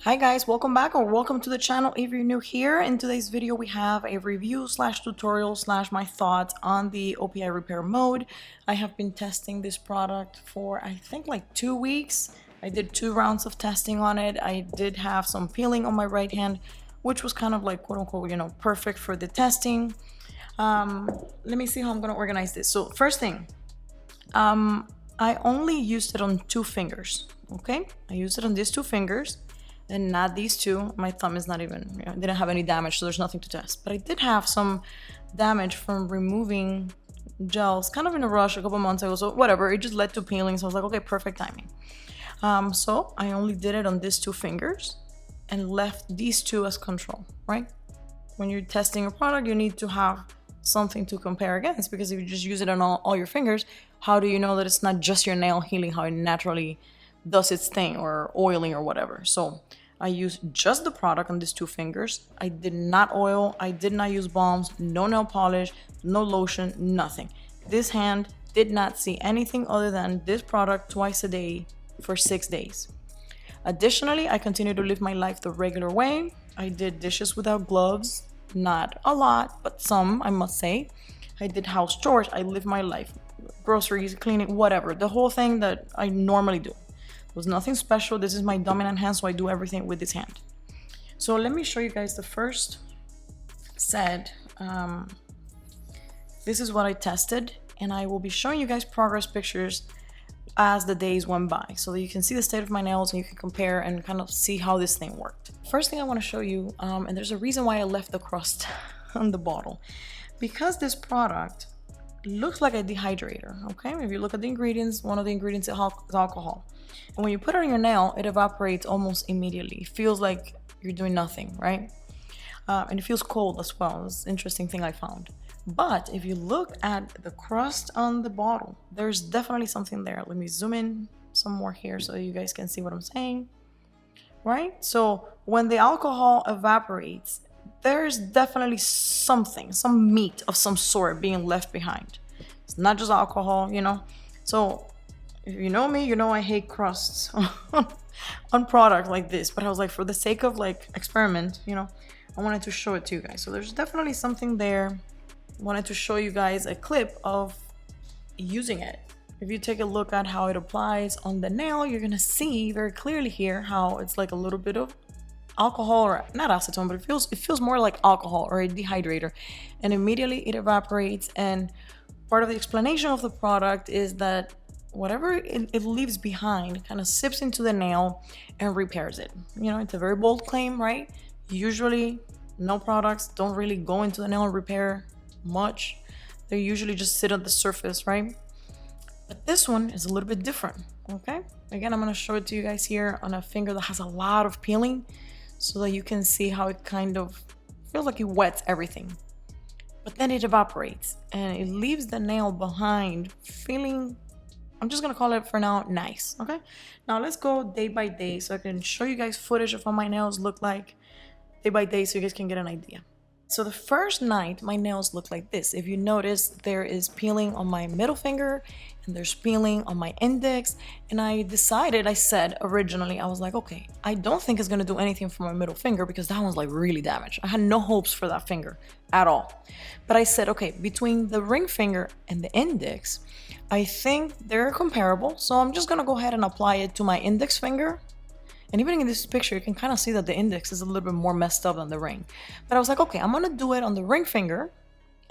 Hi guys, welcome back or welcome to the channel if you're new here. In today's video we have a review slash tutorial slash my thoughts on the OPI repair mode. I have been testing this product for I think like 2 weeks. I did 2 rounds of testing on it. I did have some peeling on my right hand, which was kind of like quote unquote, perfect for the testing. Let me see how I'm gonna organize this. So first thing, I only used it on 2 fingers, okay? I used it on these 2 fingers. And not these two. My thumb is not even, didn't have any damage, so there's nothing to test. But I did have some damage from removing gels, kind of in a rush a couple months ago. So whatever, it just led to peeling. So I was like, okay, perfect timing. So I only did it on these 2 fingers and left these 2 as control, right? When you're testing a product, you need to have something to compare against, because if you just use it on all your fingers, how do you know that it's not just your nail healing how it naturally does its thing, or oiling or whatever? So I used just the product on these 2 fingers. I did not oil, I did not use balms, no nail polish, no lotion, nothing. This hand did not see anything other than this product twice a day for 6 days. Additionally, I continued to live my life the regular way. I did dishes without gloves, not a lot, but some, I must say. I did house chores, I lived my life, groceries, cleaning, whatever, the whole thing that I normally do. It was nothing special. This is my dominant hand, so I do everything with this hand. So let me show you guys the first set. This is what I tested, and I will be showing you guys progress pictures as the days went by, so that you can see the state of my nails and you can compare and kind of see how this thing worked. First thing I want to show you, and there's a reason why I left the crust on the bottle, because this product looks like a dehydrator. Okay, if you look at the ingredients, one of the ingredients is alcohol. And when you put it on your nail, it evaporates almost immediately. It feels like you're doing nothing, right? And it feels cold as well. It's an interesting thing I found. But if you look at the crust on the bottle, there's definitely something there. Let me zoom in some more here so you guys can see what I'm saying, right? So when the alcohol evaporates, there's definitely something, some meat of some sort being left behind. It's not just alcohol, So if you know me, you know I hate crusts on products like this. But I was like, for the sake of like experiment, I wanted to show it to you guys. So there's definitely something there. I wanted to show you guys a clip of using it. If you take a look at how it applies on the nail, you're gonna see very clearly here how it's like a little bit of alcohol, or not acetone, but it feels more like alcohol or a dehydrator, and immediately it evaporates. And part of the explanation of the product is that whatever it leaves behind kind of sips into the nail and repairs it. It's a very bold claim, right? Usually no products don't really go into the nail and repair much. They usually just sit on the surface, right? But this one is a little bit different. Okay, again, I'm going to show it to you guys here on a finger that has a lot of peeling, so that you can see how it kind of feels like it wets everything. But then it evaporates and it leaves the nail behind feeling, I'm just gonna call it for now, nice. Okay, now let's go day by day so I can show you guys footage of what my nails look like day by day so you guys can get an idea. So the first night, my nails look like this. If you notice, there is peeling on my middle finger and there's peeling on my index. And I said originally, I was like, okay, I don't think it's gonna do anything for my middle finger because that one's like really damaged. I had no hopes for that finger at all. But I said, okay, between the ring finger and the index, I think they're comparable. So I'm just gonna go ahead and apply it to my index finger. And even in this picture, you can kind of see that the index is a little bit more messed up than the ring. But I was like, okay, I'm gonna do it on the ring finger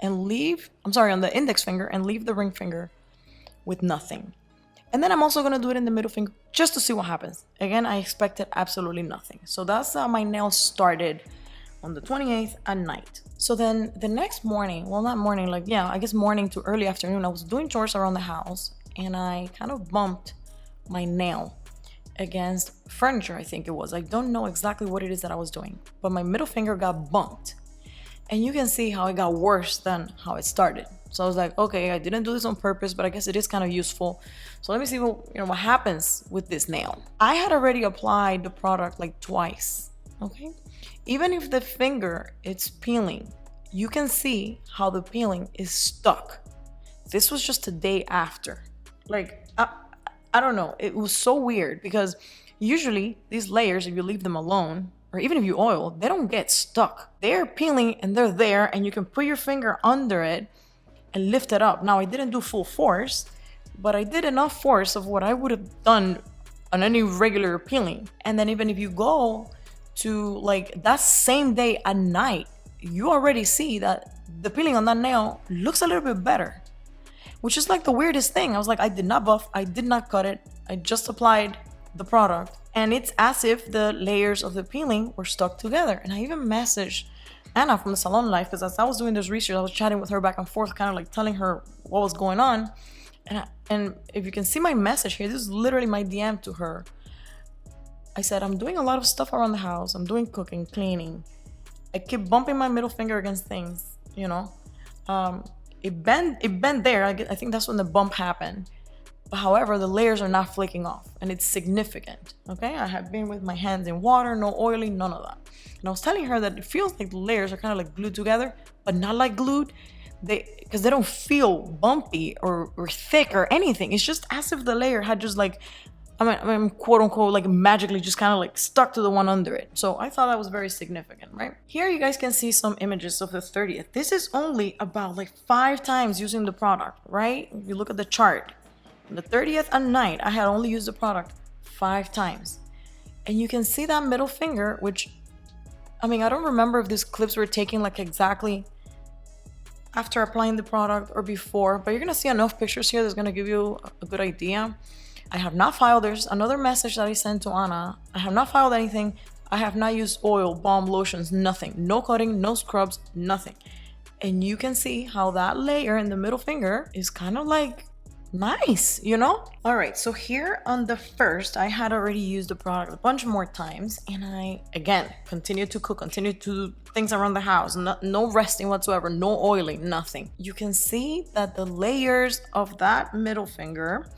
and on the index finger and leave the ring finger with nothing. And then I'm also gonna do it in the middle finger just to see what happens. Again, I expected absolutely nothing. So that's how my nails started on the 28th at night. So then the next morning, well, not morning, I guess morning to early afternoon, I was doing chores around the house and I kind of bumped my nail against furniture, I think it was. I don't know exactly what it is that I was doing, but my middle finger got bumped. And you can see how it got worse than how it started. So I was like, okay, I didn't do this on purpose, but I guess it is kind of useful. So let me see what happens with this nail. I had already applied the product like twice, okay? Even if the finger it's peeling, you can see how the peeling is stuck. This was just a day after. I don't know. It was so weird because Usually these layers, if you leave them alone, or even if you oil, they don't get stuck. They're peeling and they're there, and you can put your finger under it and lift it up. Now, I didn't do full force, but I did enough force of what I would have done on any regular peeling. And then even if you go to like that same day at night, you already see that the peeling on that nail looks a little bit better, which is like the weirdest thing. I was like, I did not buff, I did not cut it, I just applied the product, and it's as if the layers of the peeling were stuck together. And I even messaged Anna from the Salon Life, because as I was doing this research, I was chatting with her back and forth, kind of like telling her what was going on. And if you can see my message here, this is literally my DM to her. I said, I'm doing a lot of stuff around the house. I'm doing cooking, cleaning. I keep bumping my middle finger against things, you know. It bent there. I think that's when the bump happened. But however, the layers are not flaking off, and it's significant, okay? I have been with my hands in water, no oiling, none of that. And I was telling her that it feels like the layers are kind of like glued together, but not like glued. Because they don't feel bumpy or thick or anything. It's just as if the layer had just like, I mean, quote unquote, like magically just kind of like stuck to the one under it. So I thought that was very significant, right? Here you guys can see some images of the 30th. This is only about like 5 times using the product, right? If you look at the chart, the 30th at night, I had only used the product 5 times. And you can see that middle finger, which, I mean, I don't remember if these clips were taken like exactly after applying the product or before, but you're gonna see enough pictures here that's gonna give you a good idea. I have not filed. There's another message that I sent to Anna. I have not filed anything. I have not used oil, balm, lotions, nothing. No cutting, no scrubs, nothing. And you can see how that layer in the middle finger is kind of like nice, you know? All right, so here on the first, I had already used the product a bunch more times, and I, again, continued to cook, continued to do things around the house, no resting whatsoever, no oiling, nothing. You can see that the layers of that middle finger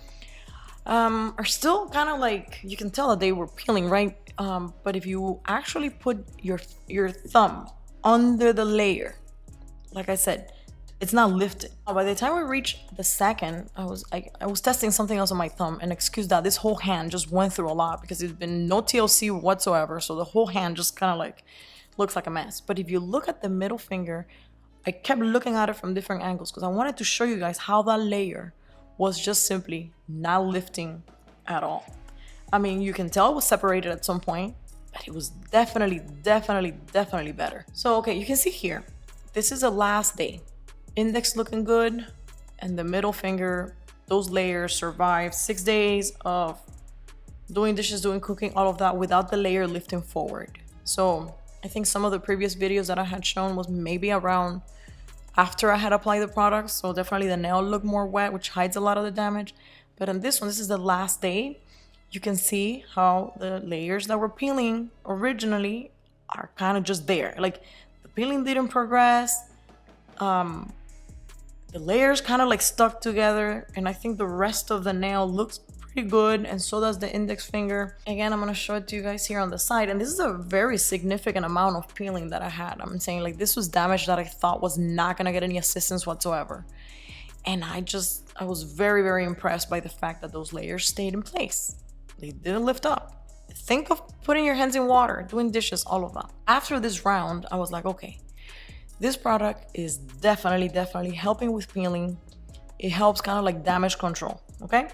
are still kind of like, you can tell that they were peeling, right? But if you actually put your thumb under the layer, like I said, it's not lifted. By the time we reached the second, I was testing something else on my thumb, and excuse that, this whole hand just went through a lot because there's been no TLC whatsoever, so the whole hand just kind of like looks like a mess. But if you look at the middle finger, I kept looking at it from different angles because I wanted to show you guys how that layer was just simply not lifting at all. I mean, you can tell it was separated at some point, but it was definitely better. So, okay, you can see here, this is the last day. Index looking good, and the middle finger, those layers survived 6 days of doing dishes, doing cooking, all of that without the layer lifting forward. So I think some of the previous videos that I had shown was maybe around after I had applied the product, so definitely the nail looked more wet, which hides a lot of the damage. But on this one, this is the last day. You can see how the layers that were peeling originally are kind of just there. Like the peeling didn't progress. The layers kind of like stuck together, and I think the rest of the nail looks pretty good, and so does the index finger. Again, I'm gonna show it to you guys here on the side, and this is a very significant amount of peeling that I had. I'm saying like this was damage that I thought was not gonna get any assistance whatsoever, and I was very impressed by the fact that those layers stayed in place. They didn't lift up. Think of putting your hands in water, doing dishes, all of that. After this round, I was like, okay, this product is definitely helping with peeling. It helps kind of like damage control, okay?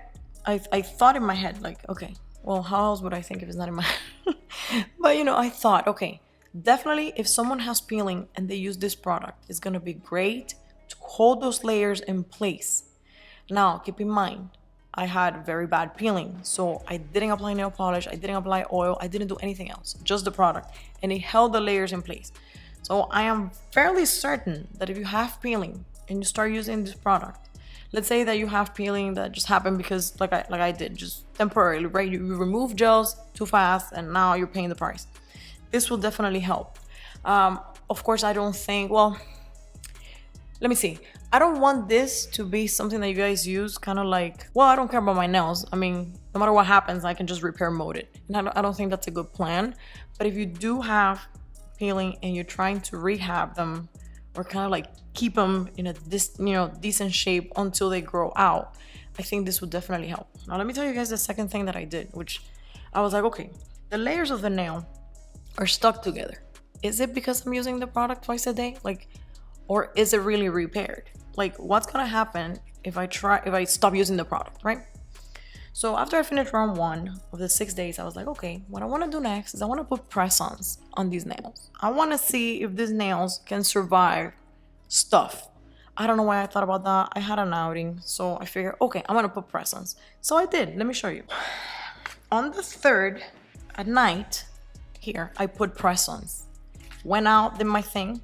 I thought in my head, like, okay, well, how else would I think if it's not in my head? But, you know, I thought, okay, definitely if someone has peeling and they use this product, it's gonna be great to hold those layers in place. Now, keep in mind, I had very bad peeling, so I didn't apply nail polish, I didn't apply oil, I didn't do anything else, just the product, and it held the layers in place. So I am fairly certain that if you have peeling and you start using this product, let's say that you have peeling that just happened because like I did, just temporarily, right? You remove gels too fast and now you're paying the price. This will definitely help. Of course, I don't think, well, let me see. I don't want this to be something that you guys use kind of like, well, I don't care about my nails. I mean, no matter what happens, I can just repair mode it. And I don't think that's a good plan. But if you do have peeling and you're trying to rehab them or kind of like keep them in a decent shape until they grow out, I think this would definitely help. Now let me tell you guys the second thing that I did, which I was like, okay, the layers of the nail are stuck together. Is it because I'm using the product twice a day? Like, or is it really repaired? Like, what's gonna happen if I stop using the product, right? So after I finished round 1 of the 6 days, I was like, okay, what I want to do next is I want to put press-ons on these nails. I want to see if these nails can survive stuff. I don't know why I thought about that. I had an outing, so I figured, okay, I'm gonna put press-ons. So I did. Let me show you. On the 3rd at night, here I put press-ons. Went out, did my thing,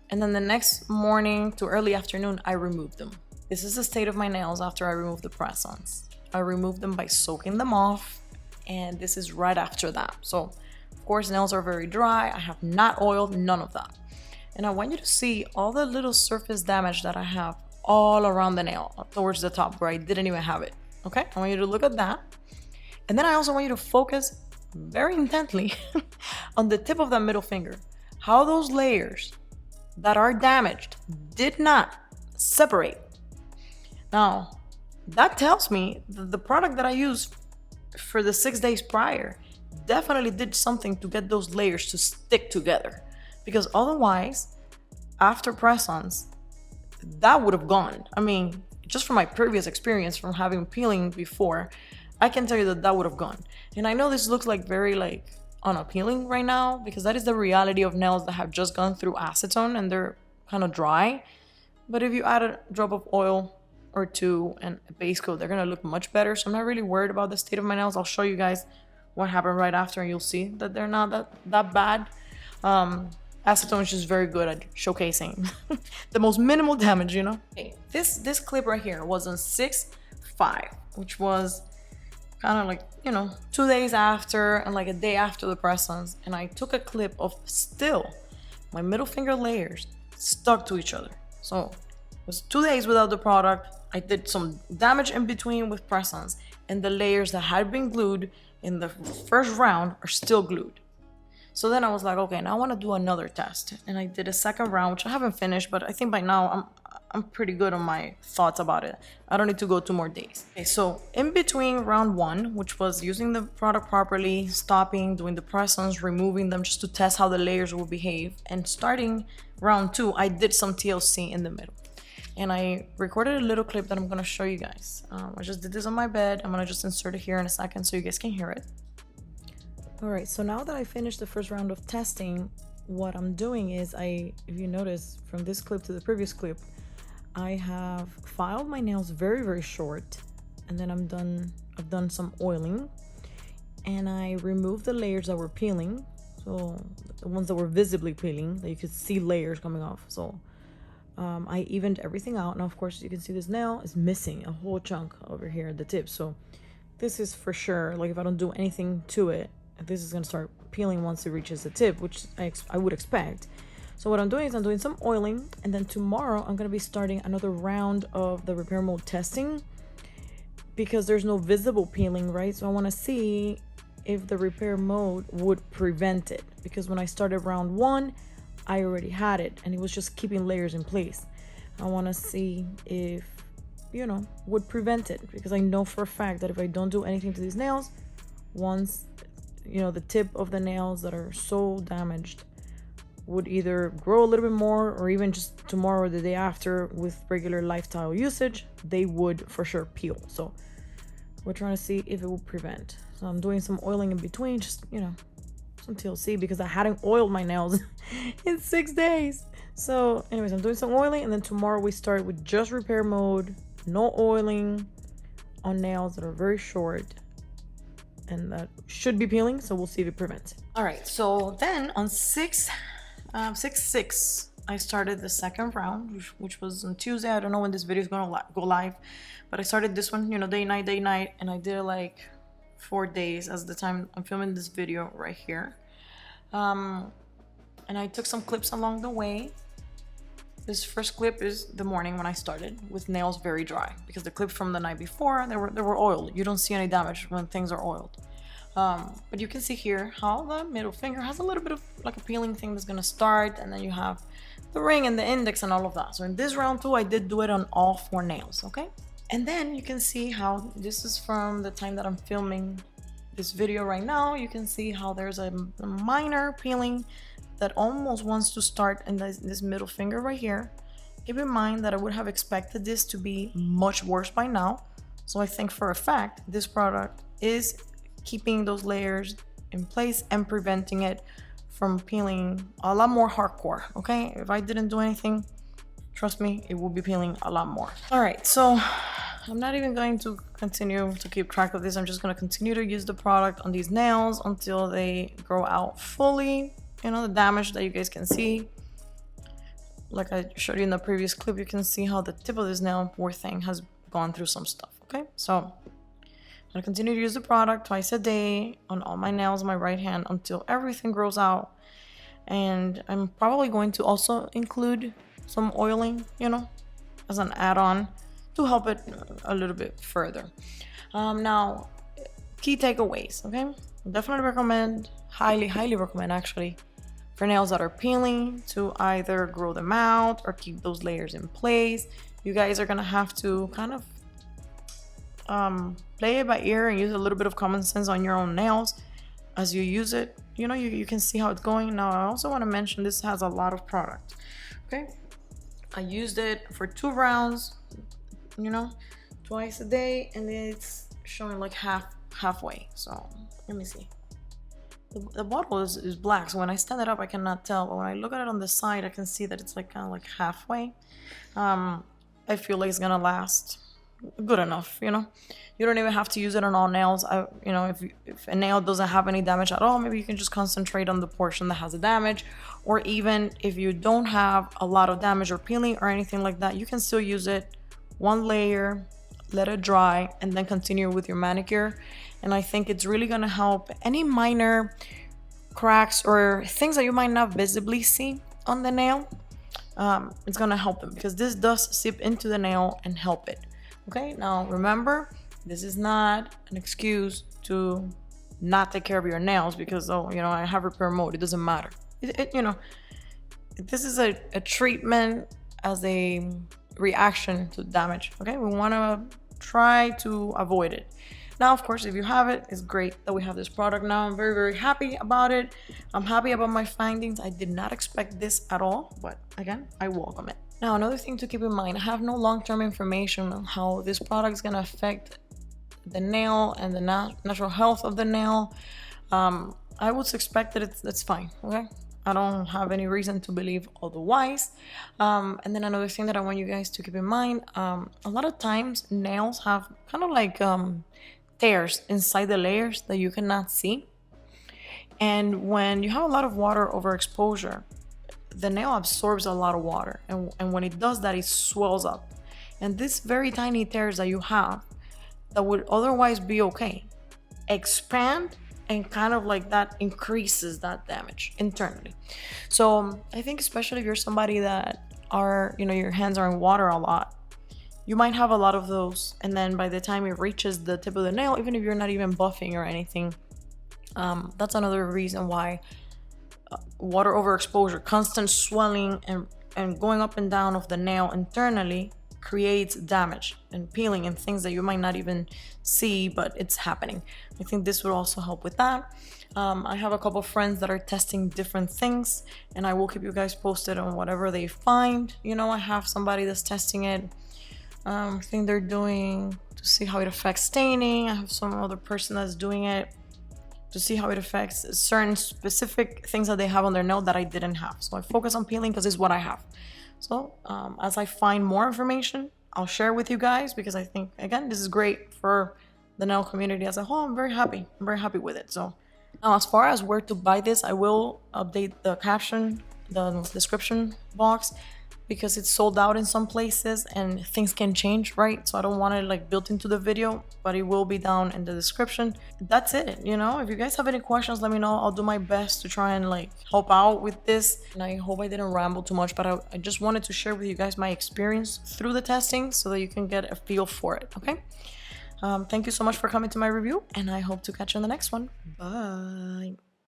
and then the next morning to early afternoon, I removed them. This is the state of my nails after I removed the press-ons. I removed them by soaking them off, and this is right after that. So, of course, nails are very dry. I have not oiled, none of that. And I want you to see all the little surface damage that I have all around the nail, towards the top where I didn't even have it, okay? I want you to look at that. And then I also want you to focus very intently on the tip of that middle finger. How those layers that are damaged did not separate. Now, that tells me that the product that I used for the 6 days prior definitely did something to get those layers to stick together. Because otherwise, after press-ons, that would have gone. I mean, just from my previous experience from having peeling before, I can tell you that that would have gone. And I know this looks like very like unappealing right now, because that is the reality of nails that have just gone through acetone and they're kind of dry. But if you add a drop of oil or 2 and a base coat, they're gonna look much better. So I'm not really worried about the state of my nails. I'll show you guys what happened right after, and you'll see that they're not that bad. Acetone is just very good at showcasing the most minimal damage, you know? Okay, this clip right here was on 6/5, which was kind of like, you know, 2 days after and like a day after the press-ons. And I took a clip of still my middle finger layers stuck to each other. So it was 2 days without the product. I did some damage in between with press-ons, and the layers that had been glued in the first round are still glued. So then I was like, okay, now I want to do another test. And I did a second round, which I haven't finished, but I think by now I'm pretty good on my thoughts about it. I don't need to go 2 more days. Okay, so in between round 1, which was using the product properly, stopping, doing the press-ons, removing them just to test how the layers will behave, and starting round 2, I did some TLC in the middle. And I recorded a little clip that I'm gonna show you guys. I just did this on my bed. I'm gonna just insert it here in a second so you guys can hear it. All right, so now that I finished the first round of testing, what I'm doing is if you notice from this clip to the previous clip, I have filed my nails very, very short, and then I've done some oiling, and I removed the layers that were peeling. So the ones that were visibly peeling, that you could see layers coming off. So I evened everything out. Now, of course, you can see this nail is missing a whole chunk over here at the tip. So this is for sure, like if I don't do anything to it, this is gonna start peeling once it reaches the tip, which I would expect. So what I'm doing is I'm doing some oiling, and then tomorrow I'm gonna be starting another round of the repair mode testing, because there's no visible peeling, right? So I wanna see if the repair mode would prevent it, because when I started round 1, I already had it and it was just keeping layers in place. I wanna see if, you know, would prevent it, because I know for a fact that if I don't do anything to these nails, once, you know, the tip of the nails that are so damaged would either grow a little bit more, or even just tomorrow or the day after with regular lifestyle usage, they would for sure peel. So we're trying to see if it will prevent. So I'm doing some oiling in between, just, you know, some TLC, because I hadn't oiled my nails in 6 days. So anyways, I'm doing some oiling, and then tomorrow we start with just repair mode, no oiling on nails that are very short and that should be peeling. So we'll see if it prevents it. All right, so then on 6/6, I started the second round, which was on Tuesday. I don't know when this video is gonna go live, but I started this one, you know, day, night, and I did like 4 days as the time I'm filming this video right here. And I took some clips along the way. This first clip is the morning when I started with nails very dry, because the clip from the night before, they were oiled. You don't see any damage when things are oiled. But you can see here how the middle finger has a little bit of like a peeling thing that's gonna start, and then you have the ring and the index and all of that. So in this round 2, I did do it on all 4 nails, okay? And then you can see how this is from the time that I'm filming this video right now, you can see how there's a minor peeling that almost wants to start in this middle finger right here. Keep in mind that I would have expected this to be much worse by now. So I think for a fact, this product is keeping those layers in place and preventing it from peeling a lot more hardcore, okay? If I didn't do anything, trust me, it will be peeling a lot more. All right, so I'm not even going to continue to keep track of this. I'm just gonna continue to use the product on these nails until they grow out fully. You know, the damage that you guys can see. Like I showed you in the previous clip, you can see how the tip of this nail, poor thing, has gone through some stuff, okay? So I'm gonna continue to use the product twice a day on all my nails on my right hand until everything grows out. And I'm probably going to also include some oiling, you know, as an add-on to help it a little bit further. Now, key takeaways, okay? Definitely recommend, highly recommend actually, for nails that are peeling to either grow them out or keep those layers in place. You guys are gonna have to kind of play it by ear and use a little bit of common sense on your own nails as you use it. You know, you can see how it's going. Now, I also want to mention this has a lot of product, okay? I used it for 2 rounds, you know, twice a day, and it's showing like halfway. So let me see. The bottle is black, so when I stand it up I cannot tell, but when I look at it on the side I can see that it's like kind of like halfway. I feel like it's gonna last good enough, you know. You don't even have to use it on all nails. You know, if a nail doesn't have any damage at all, maybe you can just concentrate on the portion that has the damage. Or even if you don't have a lot of damage or peeling or anything like that, you can still use it 1 layer, let it dry, and then continue with your manicure. And I think it's really gonna help any minor cracks or things that you might not visibly see on the nail. It's gonna help them because this does seep into the nail and help it. Okay, now remember, this is not an excuse to not take care of your nails because, oh, you know, I have repair mode. It doesn't matter. You know, this is a treatment as a reaction to damage. Okay, we want to try to avoid it. Now, of course, if you have it, it's great that we have this product now. I'm very happy about it. I'm happy about my findings. I did not expect this at all, but again, I welcome it. Now, another thing to keep in mind, I have no long-term information on how this product is going to affect the nail and the natural health of the nail. I would suspect that it's fine, okay? I don't have any reason to believe otherwise. And then another thing that I want you guys to keep in mind, a lot of times nails have kind of like tears inside the layers that you cannot see. And when you have a lot of water overexposure, the nail absorbs a lot of water, and when it does that, it swells up. And these very tiny tears that you have that would otherwise be okay expand, and kind of like that increases that damage internally. So I think especially if you're somebody that you know, your hands are in water a lot, you might have a lot of those, and then by the time it reaches the tip of the nail, even if you're not even buffing or anything, that's another reason why water overexposure, constant swelling and going up and down of the nail internally creates damage and peeling and things that you might not even see, but it's happening. I think this would also help with that. I have a couple of friends that are testing different things, and I will keep you guys posted on whatever they find. You know, I have somebody that's testing it. I think they're doing to see how it affects staining. I have some other person that's doing it to see how it affects certain specific things that they have on their nail that I didn't have. So I focus on peeling because it's what I have. So as I find more information, I'll share with you guys, because I think, again, this is great for the nail community as a whole. I'm very happy with it. So now, as far as where to buy this, I will update the caption, the description box, because it's sold out in some places and things can change, right? So I don't want it like built into the video, but it will be down in the description. That's it, you know. If you guys have any questions, let me know. I'll do my best to try and like help out with this. And I hope I didn't ramble too much, but I just wanted to share with you guys my experience through the testing so that you can get a feel for it, okay? Thank you so much for coming to my review, and I hope to catch you in the next one. Bye.